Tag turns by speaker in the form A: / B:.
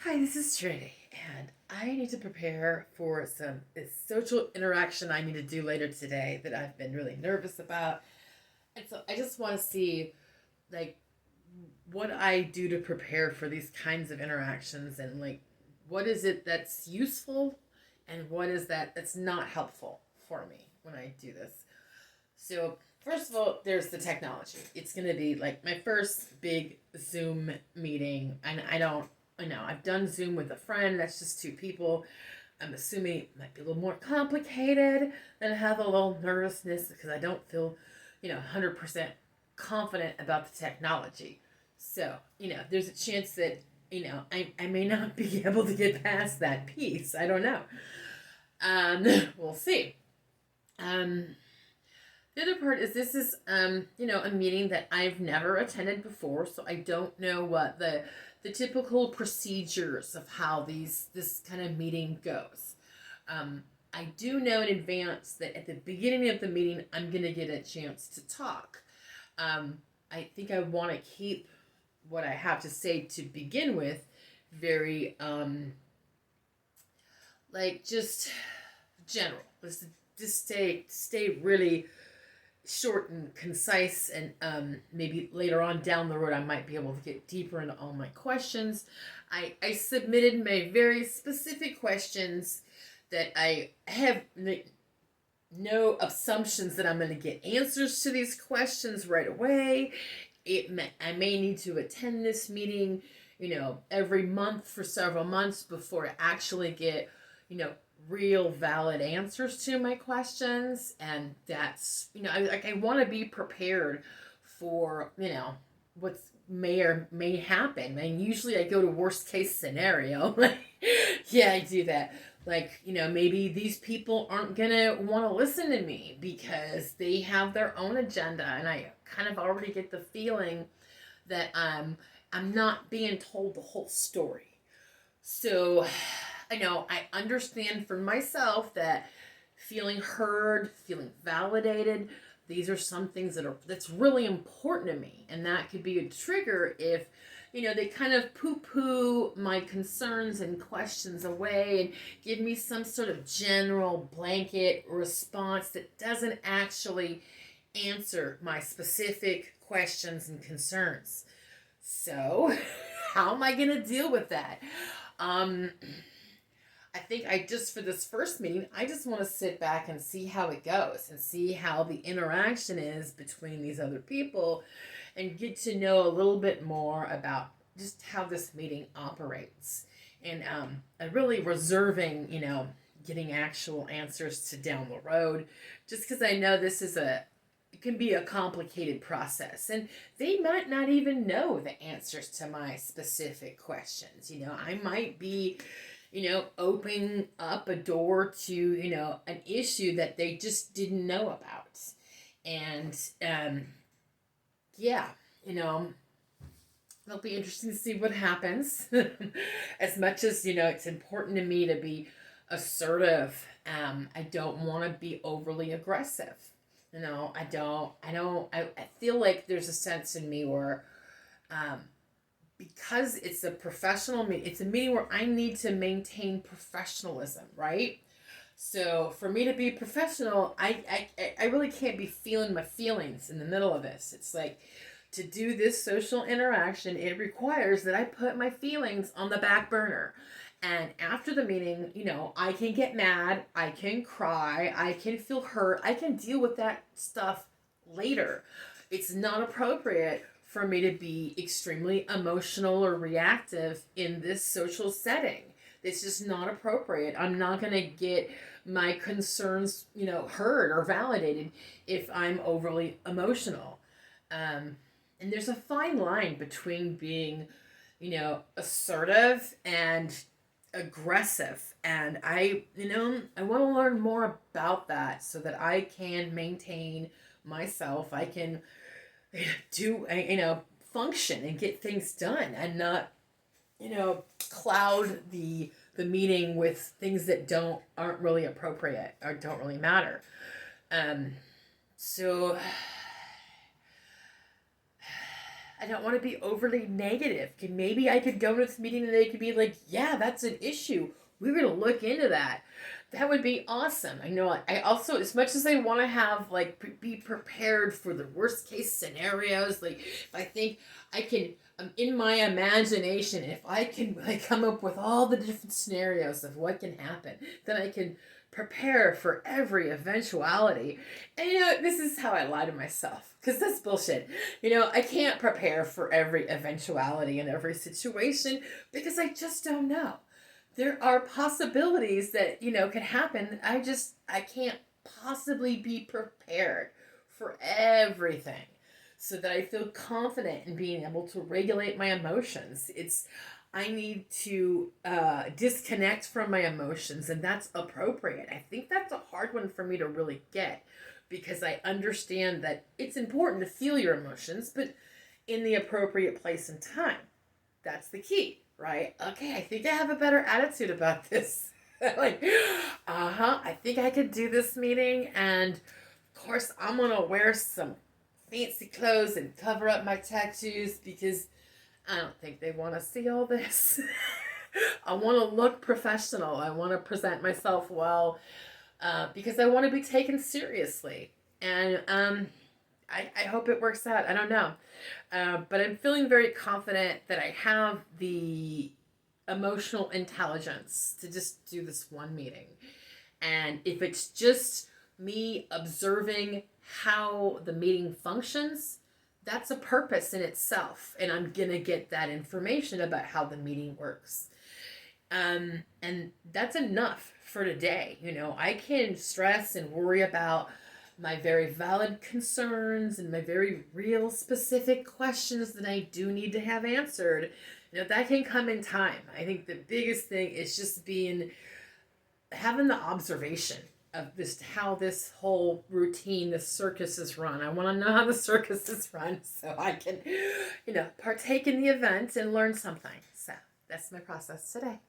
A: Hi, this is Trinity, and I need to prepare for some social interaction I need to do later today that I've been really nervous about. And so I just want to see, like, what I do to prepare for these kinds of interactions and, like, what is it that's useful and what is that's not helpful for me when I do this. So, first of all, there's the technology. It's going to be like my first big Zoom meeting, and I know I've done Zoom with a friend. That's just two people. I'm assuming it might be a little more complicated and I have a little nervousness because I don't feel, 100% confident about the technology. So, there's a chance that, I may not be able to get past that piece. I don't know. Um, we'll see. Um, the other part is this is, a meeting that I've never attended before, so I don't know what the typical procedures of how this kind of meeting goes. I do know in advance that at the beginning of the meeting, I'm gonna get a chance to talk. I think I want to keep what I have to say to begin with very like just general. Just stay really short and concise, and maybe later on down the road I might be able to get deeper into all my questions. I submitted my very specific questions that I have no assumptions that I'm going to get answers to these questions right away. I may need to attend this meeting, every month for several months before I actually get, you know, real valid answers to my questions. And that's, I want to be prepared for, what's may or may happen. And usually I go to worst case scenario. Yeah, I do that. Like, maybe these people aren't gonna want to listen to me because they have their own agenda, and I kind of already get the feeling that I'm not being told the whole story. So I know I understand for myself that feeling heard, feeling validated, these are some things that's really important to me, and that could be a trigger if they kind of poo-poo my concerns and questions away and give me some sort of general blanket response that doesn't actually answer my specific questions and concerns. So, how am I going to deal with that? Um, I think for this first meeting, I just want to sit back and see how it goes and see how the interaction is between these other people and get to know a little bit more about just how this meeting operates. And I'm really reserving, getting actual answers to down the road, just because I know it can be a complicated process. And they might not even know the answers to my specific questions. I might be opening up a door to, an issue that they just didn't know about. And yeah, it'll be interesting to see what happens. As much as, it's important to me to be assertive, I don't want to be overly aggressive. I feel like there's a sense in me where, because it's a professional meeting, it's a meeting where I need to maintain professionalism, right? So for me to be professional, I really can't be feeling my feelings in the middle of this. It's like, to do this social interaction, it requires that I put my feelings on the back burner. And after the meeting, I can get mad, I can cry, I can feel hurt, I can deal with that stuff later. It's not appropriate for me to be extremely emotional or reactive in this social setting. It's just not appropriate. I'm not going to get my concerns, heard or validated if I'm overly emotional. And there's a fine line between being, assertive and aggressive. And I want to learn more about that so that I can maintain myself. I can do, function and get things done and not, cloud the meeting with things that aren't really appropriate or don't really matter. So I don't want to be overly negative. Maybe I could go to this meeting and they could be like, yeah, that's an issue. We're going to look into that. That would be awesome. I know I also, as much as I want to have, like, be prepared for the worst case scenarios, like, if I think I can, in my imagination, if I can, like, come up with all the different scenarios of what can happen, then I can prepare for every eventuality. And this is how I lie to myself, because that's bullshit. I can't prepare for every eventuality in every situation because I just don't know. There are possibilities that could happen. I can't possibly be prepared for everything, so that I feel confident in being able to regulate my emotions. I need to disconnect from my emotions, and that's appropriate. I think that's a hard one for me to really get, because I understand that it's important to feel your emotions, but in the appropriate place and time. That's the key, right? Okay, I think I have a better attitude about this. Like, I think I could do this meeting, and of course I'm gonna wear some fancy clothes and cover up my tattoos, because I don't think they want to see all this. I want to look professional. I want to present myself well, because I want to be taken seriously. And I hope it works out. I don't know. But I'm feeling very confident that I have the emotional intelligence to just do this one meeting. And if it's just me observing how the meeting functions, that's a purpose in itself. And I'm going to get that information about how the meeting works. And that's enough for today. I can stress and worry about my very valid concerns and my very real specific questions that I do need to have answered. That can come in time. I think the biggest thing is just having the observation of how this whole routine, this circus is run. I want to know how the circus is run so I can, partake in the event and learn something. So that's my process today.